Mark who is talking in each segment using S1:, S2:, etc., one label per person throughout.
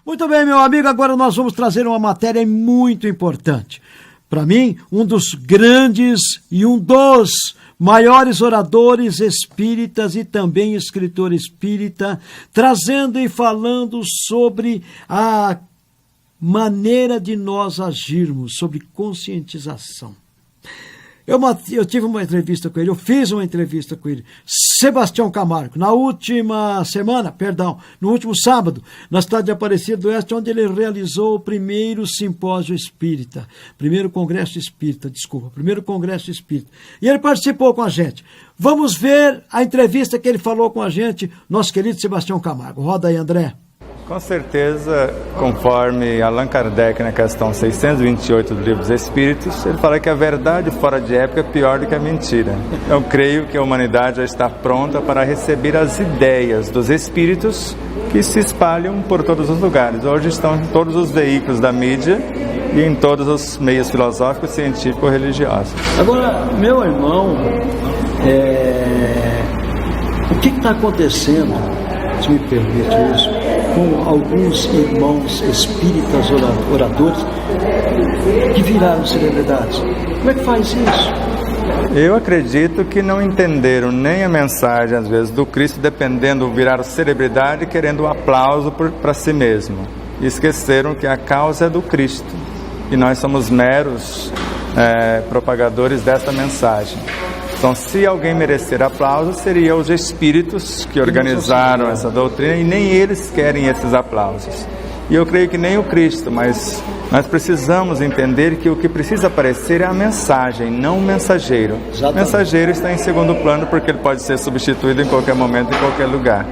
S1: Muito bem, meu amigo, agora nós vamos trazer uma matéria muito importante. Para mim, um dos grandes e um dos maiores oradores espíritas e também escritor espírita, trazendo e falando sobre a maneira de nós agirmos, sobre conscientização. Eu tive uma entrevista com ele, eu fiz uma entrevista com ele, Sebastião Camargo, no último sábado, na cidade de Aparecida do Oeste, onde ele realizou o primeiro simpósio espírita, primeiro congresso espírita. E ele participou com a gente. Vamos ver a entrevista que ele falou com a gente, nosso querido Sebastião Camargo. Roda aí, André.
S2: Com certeza, conforme Allan Kardec, na questão 628 do Livro dos Espíritos, ele fala que a verdade fora de época é pior do que a mentira. Eu creio que a humanidade já está pronta para receber as ideias dos espíritos que se espalham por todos os lugares. Hoje estão em todos os veículos da mídia e em todos os meios filosóficos, científicos e religiosos.
S1: Agora, meu irmão, o que está acontecendo, se me permite isso, com alguns irmãos espíritas oradores que viraram celebridades? Como é que faz isso?
S2: Eu acredito que não entenderam nem a mensagem, às vezes, do Cristo, dependendo, viraram celebridade, querendo um aplauso para si mesmo. E esqueceram que a causa é do Cristo. E nós somos meros propagadores desta mensagem. Então, se alguém merecer aplausos, seriam os espíritos que organizaram essa doutrina, e nem eles querem esses aplausos. E eu creio que nem o Cristo, mas nós precisamos entender que o que precisa aparecer é a mensagem, não o mensageiro. Exatamente. O mensageiro está em segundo plano porque ele pode ser substituído em qualquer momento, em qualquer lugar.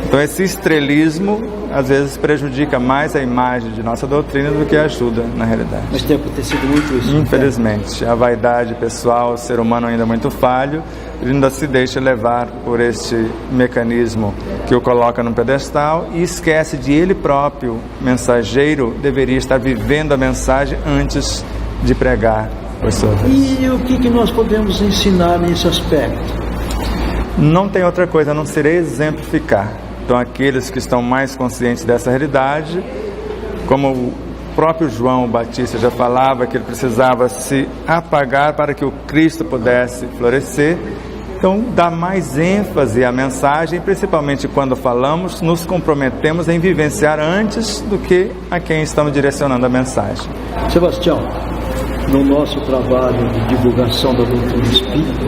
S2: Então, esse estrelismo, às vezes, prejudica mais a imagem de nossa doutrina do que ajuda, na realidade.
S1: Mas tem acontecido muito isso.
S2: Infelizmente. A vaidade pessoal, o ser humano ainda é muito falho, ele ainda se deixa levar por este mecanismo que o coloca no pedestal e esquece de ele próprio, mensageiro, deveria estar vivendo a mensagem antes de pregar os outros.
S1: E o que nós podemos ensinar nesse aspecto?
S2: Não tem outra coisa a não ser exemplificar. Então, aqueles que estão mais conscientes dessa realidade, como o próprio João Batista já falava, que ele precisava se apagar para que o Cristo pudesse florescer. Então, dá mais ênfase à mensagem, principalmente quando falamos, nos comprometemos em vivenciar antes do que a quem estamos direcionando a mensagem.
S1: Sebastião, no nosso trabalho de divulgação da doutrina espírita,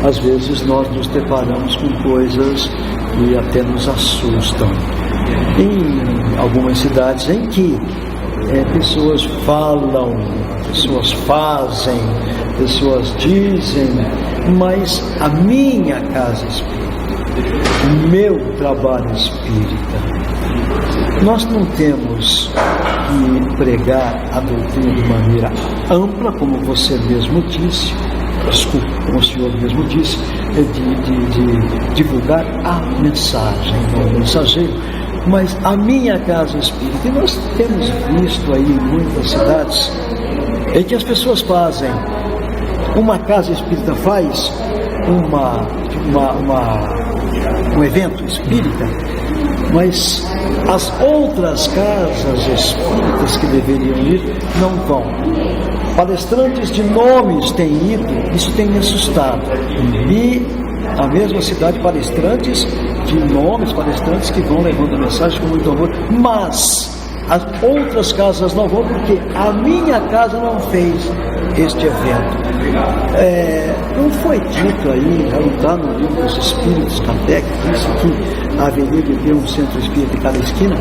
S1: às vezes nós nos deparamos com coisas que até nos assustam. Em algumas cidades em que pessoas falam, pessoas fazem, pessoas dizem, mas a minha casa espírita, o meu trabalho espírita, nós não temos que pregar a doutrina de maneira ampla, como você mesmo disse, como o senhor mesmo disse, de divulgar a mensagem, não o mensageiro, mas a minha casa espírita. E nós temos visto aí em muitas cidades em que as pessoas fazem, uma casa espírita faz um evento espírita, mas as outras casas espíritas que deveriam ir não vão. Palestrantes de nomes têm ido, isso tem me assustado. E a mesma cidade, palestrantes de nomes, palestrantes que vão levando a mensagem com muito amor, mas as outras casas não vão porque a minha casa não fez este evento. Não foi dito aí, já não está no Livro dos Espíritos, Kardec disse que haveria de ter um centro espírita em cada esquina?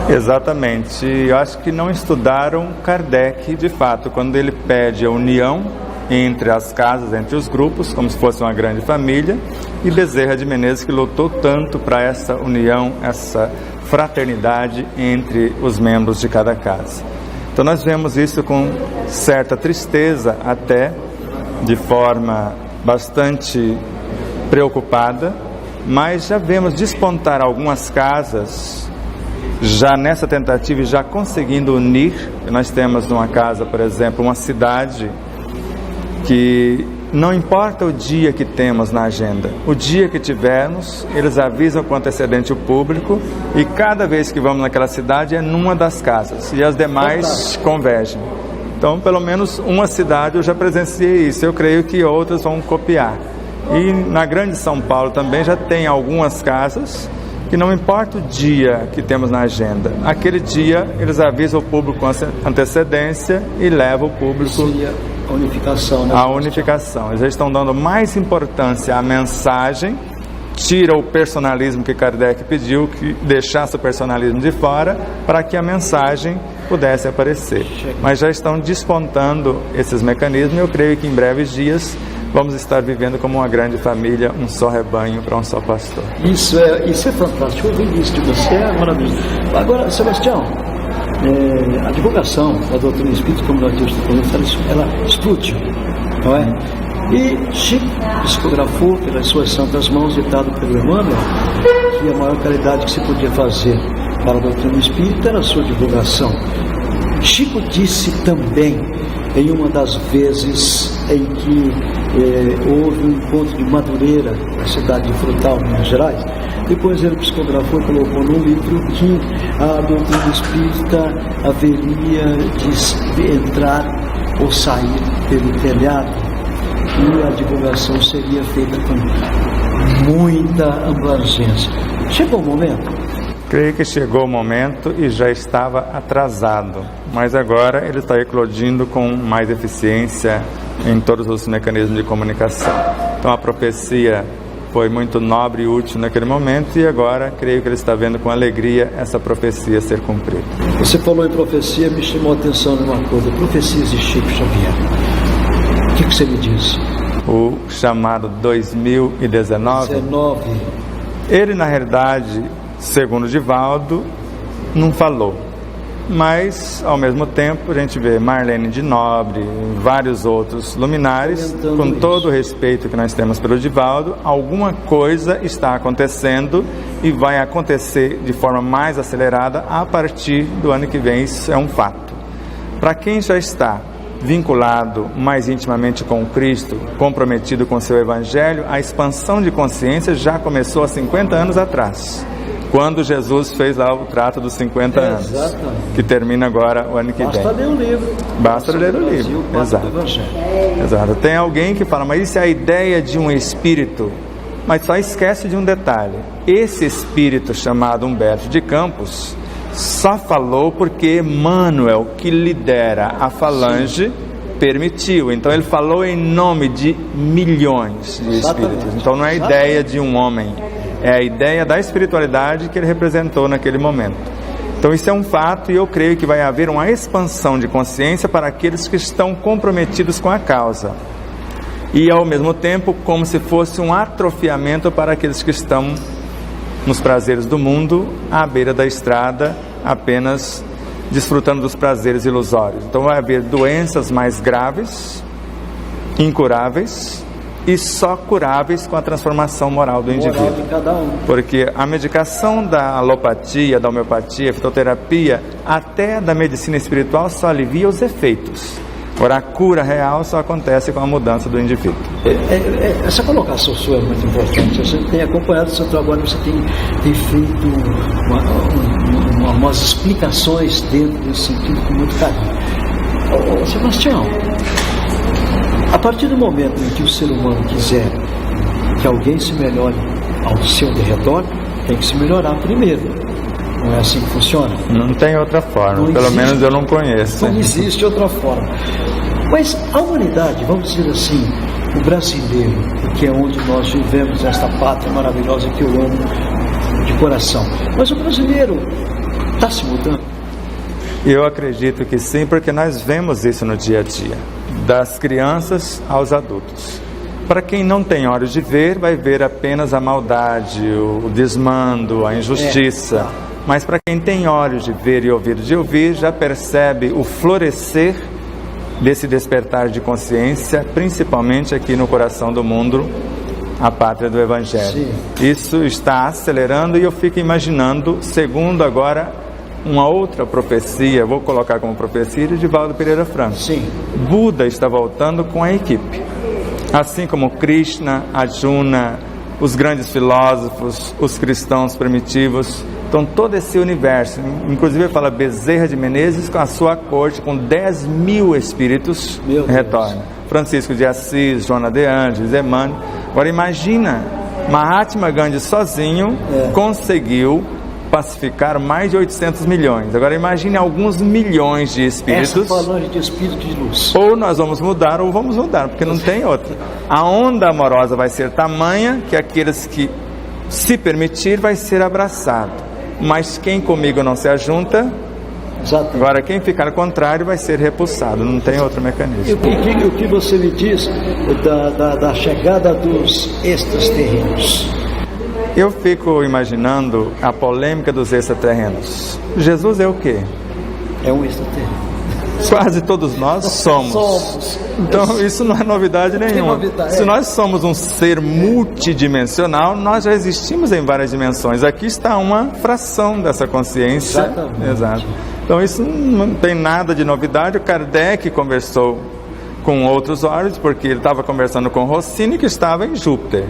S2: Exatamente. Eu acho que não estudaram Kardec de fato, quando ele pede a união entre as casas, entre os grupos, como se fosse uma grande família, e Bezerra de Menezes, que lutou tanto para essa união, essa fraternidade entre os membros de cada casa. Então nós vemos isso com certa tristeza, até de forma bastante preocupada, mas já vemos despontar algumas casas já nessa tentativa e já conseguindo unir. Nós temos numa casa, por exemplo, uma cidade que não importa o dia que temos na agenda, o dia que tivermos, eles avisam com antecedente o público, e cada vez que vamos naquela cidade é numa das casas, e as demais convergem. Então, pelo menos uma cidade eu já presenciei isso, eu creio que outras vão copiar. E na grande São Paulo também já tem algumas casas que não importa o dia que temos na agenda, aquele dia eles avisam o público com antecedência e levam o público
S1: a unificação, né?
S2: A unificação. Eles estão dando mais importância à mensagem, tira o personalismo que Kardec pediu, que deixasse o personalismo de fora, para que a mensagem pudesse aparecer. Mas já estão despontando esses mecanismos, e eu creio que em breves dias vamos estar vivendo como uma grande família, um só rebanho para um só pastor.
S1: Isso é fantástico, eu ouvi isso de você, é maravilhoso. Agora, Sebastião, a divulgação da doutrina espírita, como nós tínhamos, ela explodiu, não é? E Chico psicografou pelas suas santas mãos, ditado pelo Emmanuel, que a maior caridade que se podia fazer para a doutrina espírita era a sua divulgação. Chico disse também, em uma das vezes em que houve um encontro de Madureira, na cidade de Frutal, Minas Gerais, depois ele psicografou e colocou num livro que a doutrina espírita haveria de entrar ou sair pelo telhado, e a divulgação seria feita com muita abrangência. Chegou o momento?
S2: Creio que chegou o momento e já estava atrasado, mas agora ele está eclodindo com mais eficiência em todos os mecanismos de comunicação. Então a profecia foi muito nobre e útil naquele momento, e agora creio que ele está vendo com alegria essa profecia ser cumprida.
S1: Você falou em profecia, me chamou a atenção de uma coisa: profecias de Chico Xavier. O que você me diz?
S2: O chamado 2019. Ele, na realidade, segundo Divaldo, não falou, mas ao mesmo tempo a gente vê Marlene de Nobre, vários outros luminares, com todo o respeito que nós temos pelo Divaldo, alguma coisa está acontecendo e vai acontecer de forma mais acelerada a partir do ano que vem. Isso é um fato. Para quem já está vinculado mais intimamente com Cristo, comprometido com seu Evangelho, a expansão de consciência já começou há 50 anos atrás, quando Jesus fez lá o trato dos 50 anos, que termina agora o ano que vem.
S1: Basta ler o livro.
S2: Basta ler o livro, exato. Tem alguém que fala, mas isso é a ideia de um espírito, mas só esquece de um detalhe: esse espírito chamado Humberto de Campos só falou porque Emmanuel, que lidera a falange, permitiu. Então ele falou em nome de milhões de espíritos. Então não é a ideia de um homem, é a ideia da espiritualidade que ele representou naquele momento. Então isso é um fato, e eu creio que vai haver uma expansão de consciência para aqueles que estão comprometidos com a causa, e ao mesmo tempo como se fosse um atrofiamento para aqueles que estão nos prazeres do mundo, à beira da estrada, apenas desfrutando dos prazeres ilusórios. Então vai haver doenças mais graves, incuráveis, e só curáveis com a transformação moral do indivíduo.
S1: De cada um.
S2: Porque a medicação da alopatia, da homeopatia, fitoterapia, até da medicina espiritual, só alivia os efeitos. Agora, a cura real só acontece com a mudança do indivíduo.
S1: Essa colocação sua é muito importante. Você tem acompanhado o seu trabalho, você tem feito umas explicações dentro desse sentido com muito carinho. Sebastião, a partir do momento em que o ser humano quiser que alguém se melhore ao seu redor, tem que se melhorar primeiro. Não é assim que funciona?
S2: Não tem outra forma, pelo menos eu não conheço.
S1: Não existe outra forma. Mas a humanidade, vamos dizer assim, o brasileiro, que é onde nós vivemos, esta pátria maravilhosa que eu amo de coração. Mas o brasileiro está se mudando?
S2: Eu acredito que sim, porque nós vemos isso no dia a dia, das crianças aos adultos. Para quem não tem olhos de ver, vai ver apenas a maldade, o desmando, a injustiça. Mas para quem tem olhos de ver e ouvidos de ouvir, já percebe o florescer desse despertar de consciência, principalmente aqui no coração do mundo, a pátria do Evangelho. Sim. Isso está acelerando, e eu fico imaginando, segundo agora uma outra profecia, vou colocar como profecia de Divaldo Pereira Franco.
S1: Sim.
S2: Buda está voltando com a equipe. Assim como Krishna, Arjuna, os grandes filósofos, os cristãos primitivos. Então todo esse universo, inclusive fala Bezerra de Menezes com a sua corte, com 10.000 espíritos, retorna. Francisco de Assis, Joana de Ângeles, Emmanuel. Agora imagina, Mahatma Gandhi sozinho conseguiu pacificar mais de 800 milhões. Agora imagine alguns milhões de espíritos.
S1: Essa falange de espírito de luz.
S2: Ou nós vamos mudar ou vamos mudar, porque não tem outra. A onda amorosa vai ser tamanha que aqueles que se permitir vai ser abraçado. Mas quem comigo não se ajunta, exatamente. Agora quem ficar contrário vai ser repulsado, não tem outro mecanismo.
S1: E o que você me diz da chegada dos extraterrenos?
S2: Eu fico imaginando a polêmica dos extraterrenos. Jesus é o quê?
S1: É um extraterreno.
S2: Quase todos nós somos. Então isso não é novidade nenhuma. Se nós somos um ser multidimensional, nós já existimos em várias dimensões. Aqui está uma fração dessa consciência.
S1: Exatamente.
S2: Exato. Então isso não tem nada de novidade. O Kardec conversou com outros olhos, porque ele estava conversando com Rossini, que estava em Júpiter.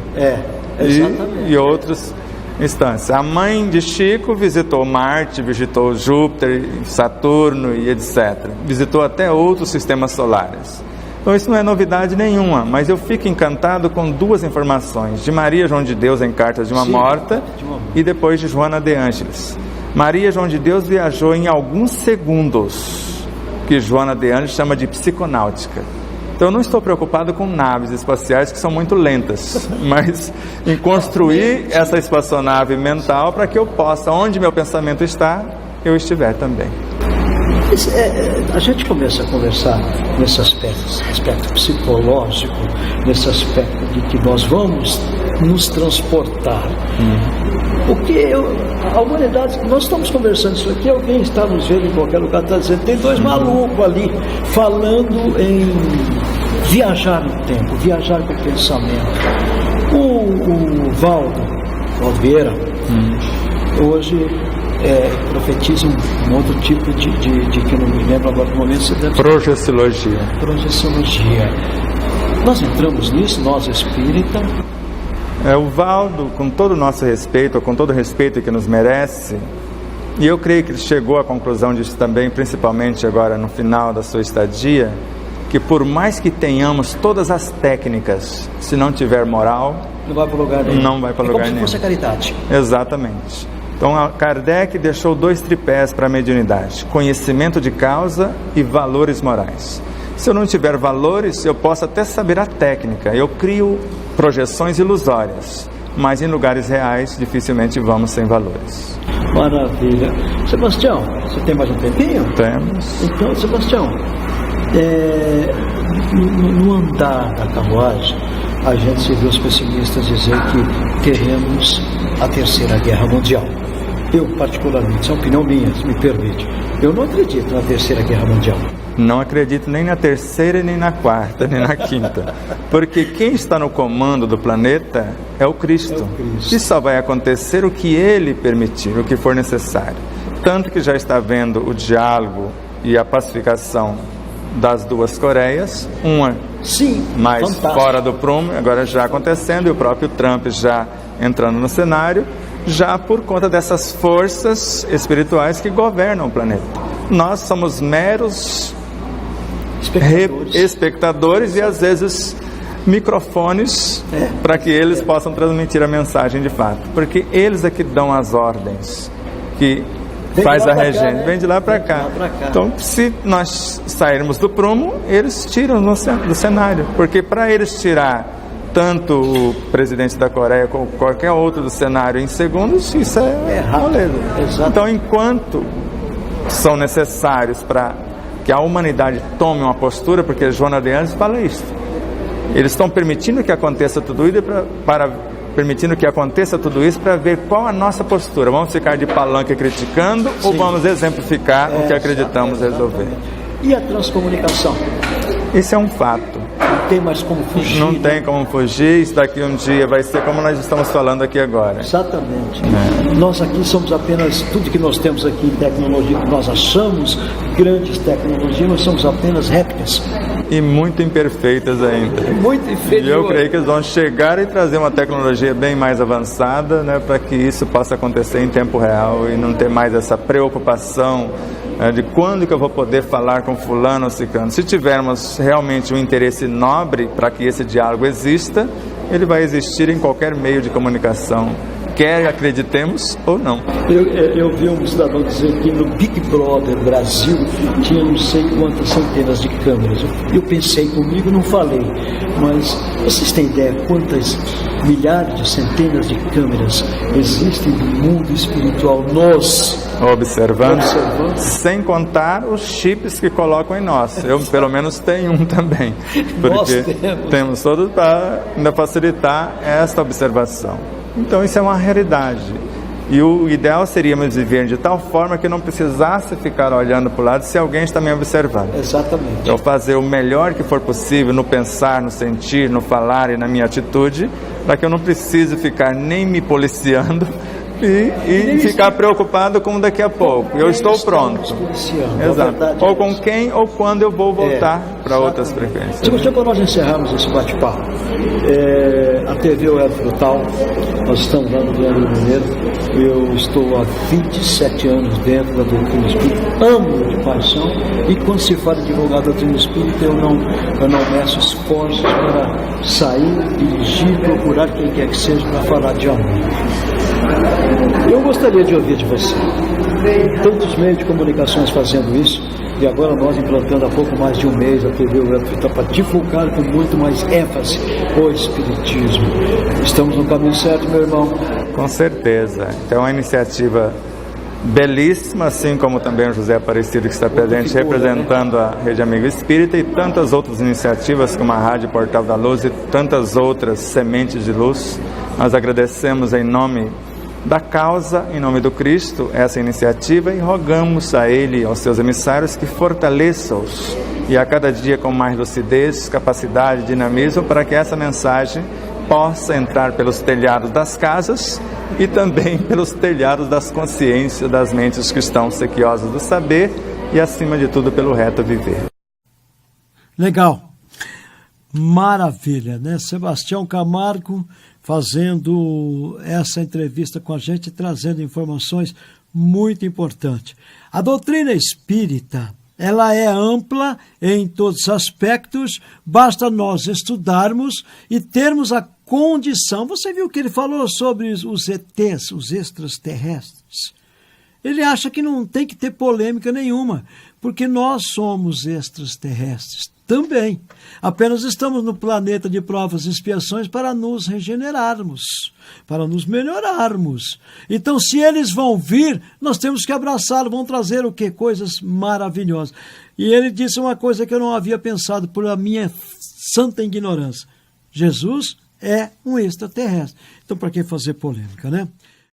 S1: Exatamente.
S2: E outras instâncias. A mãe de Chico visitou Marte, visitou Júpiter, Saturno e etc. Visitou até outros sistemas solares. Então isso não é novidade nenhuma, mas eu fico encantado com duas informações, de Maria João de Deus em Cartas de uma Morta e depois de Joana de Ângeles. Maria João de Deus viajou em alguns segundos, que Joana de Ângeles chama de psiconáutica. Então eu não estou preocupado com naves espaciais que são muito lentas, mas em construir essa espaçonave mental para que eu possa, onde meu pensamento está, eu estiver também.
S1: A gente começa a conversar nesse aspecto psicológico, nesse aspecto de que nós vamos nos transportar. Porque a humanidade, nós estamos conversando isso aqui, alguém está nos vendo em qualquer lugar, está dizendo, tem dois malucos ali falando em viajar no tempo, viajar com o pensamento. O Valvieira hoje profetiza um outro tipo de que eu não me lembro agora no momento.
S2: Projeciologia.
S1: Nós entramos nisso, nós espírita.
S2: O Valdo, com todo o nosso respeito, com todo o respeito que nos merece, e eu creio que ele chegou à conclusão disso também, principalmente agora no final da sua estadia, que por mais que tenhamos todas as técnicas, se não tiver moral,
S1: não vai para lugar nenhum.
S2: Não vai para lugar nenhum.
S1: Como se fosse a caridade.
S2: Exatamente. Então Kardec deixou 2 tripés para a mediunidade: conhecimento de causa e valores morais. Se eu não tiver valores, eu posso até saber a técnica, eu crio projeções ilusórias, mas em lugares reais dificilmente vamos sem valores.
S1: Maravilha. Sebastião, você tem mais um tempinho?
S2: Temos.
S1: Então, Sebastião, no andar da carruagem, a gente se vê os pessimistas dizer que teremos a Terceira Guerra Mundial. Eu, particularmente, isso é uma opinião minha, se me permite, eu não acredito na Terceira Guerra Mundial.
S2: Não acredito nem na terceira, nem na quarta, nem na quinta. Porque quem está no comando do planeta é o Cristo. E só vai acontecer o que Ele permitir, o que for necessário. Tanto que já está havendo o diálogo e a pacificação das 2 Coreias, uma mais fora do prumo, agora já acontecendo, e o próprio Trump já entrando no cenário, já por conta dessas forças espirituais que governam o planeta. Nós somos meros espectadores e às vezes microfones para que eles possam transmitir a mensagem de fato, porque eles é que dão as ordens, que faz a regência, vem de lá para cá. Então, se nós sairmos do prumo, eles tiram do cenário, porque para eles tirar tanto o presidente da Coreia como qualquer outro do cenário em segundos, isso é moleza. Então, enquanto são necessários para que a humanidade tome uma postura, porque Joana de Ângeles fala isso, eles estão permitindo que aconteça tudo isso permitindo que aconteça tudo isso para ver qual a nossa postura. Vamos ficar de palanque criticando ou vamos exemplificar o que acreditamos resolver?
S1: E a transcomunicação?
S2: Isso é um fato.
S1: Não tem mais como fugir.
S2: Não tem como fugir. Isso daqui um dia vai ser como nós estamos falando aqui agora.
S1: Exatamente. Nós aqui somos apenas, tudo que nós temos aqui em tecnologia, que nós achamos grandes tecnologias, nós somos apenas réplicas.
S2: e muito imperfeitas ainda.
S1: Muito inferior.
S2: E eu creio que eles vão chegar e trazer uma tecnologia bem mais avançada, né, para que isso possa acontecer em tempo real e não ter mais essa preocupação de quando que eu vou poder falar com fulano ou ciclano. Se tivermos realmente um interesse nobre para que esse diálogo exista, ele vai existir em qualquer meio de comunicação, quer acreditemos ou não.
S1: Eu vi um cidadão dizer que no Big Brother Brasil tinha não sei quantas centenas de câmeras. Eu pensei comigo, não falei, mas vocês têm ideia quantas milhares de centenas de câmeras existem no mundo espiritual nos
S2: observando, sem contar os chips que colocam em nós. Eu pelo menos tenho um também, porque temos todos para ainda facilitar esta observação. Então isso é uma realidade. E o ideal seria viver de tal forma que não precisasse ficar olhando para o lado se alguém está me observando.
S1: Exatamente.
S2: Então fazer o melhor que for possível no pensar, no sentir, no falar e na minha atitude, para que eu não precise ficar nem me policiando e ficar preocupado com daqui a pouco. Eu estou pronto. Exato. Ou com quem ou quando eu vou voltar para outras frequências.
S1: Se você, para nós encerrarmos esse bate-papo, a TV Web Frutal, nós estamos lá no Rio de Janeiro. Eu estou há 27 anos dentro da doutrina espírita, amo de paixão, e quando se fala de divulgar a doutrina espírita, eu não meço esforços para sair, dirigir, procurar quem quer que seja para falar de amor. Eu gostaria de ouvir de você. Tantos meios de comunicações fazendo isso, e agora nós implantando há pouco mais de um mês a TV Web Frutal para divulgar com muito mais ênfase o Espiritismo. Estamos no caminho certo, meu irmão?
S2: Com certeza. Então é uma iniciativa belíssima, assim como também o José Aparecido, que está presente representando a Rede Amigo Espírita, e tantas outras iniciativas como a Rádio Portal da Luz e tantas outras sementes de luz. Nós agradecemos em nome da causa, em nome do Cristo, essa iniciativa, e rogamos a Ele e aos seus emissários que fortaleçam-os e a cada dia com mais lucidez, capacidade, dinamismo, para que essa mensagem possa entrar pelos telhados das casas e também pelos telhados das consciências, das mentes que estão sequiosas do saber e, acima de tudo, pelo reto viver.
S3: Legal. Maravilha, né? Sebastião Camargo fazendo essa entrevista com a gente, trazendo informações muito importantes. A doutrina espírita, ela é ampla em todos os aspectos, basta nós estudarmos e termos a condição. Você viu que ele falou sobre os ETs, os extraterrestres? Ele acha que não tem que ter polêmica nenhuma, porque nós somos extraterrestres também. Apenas estamos no planeta de provas e expiações para nos regenerarmos, para nos melhorarmos. Então, se eles vão vir, nós temos que abraçá-los, vão trazer o quê? Coisas maravilhosas. E ele disse uma coisa que eu não havia pensado por a minha santa ignorância. Jesus é um extraterrestre. Então, para que fazer polêmica, né?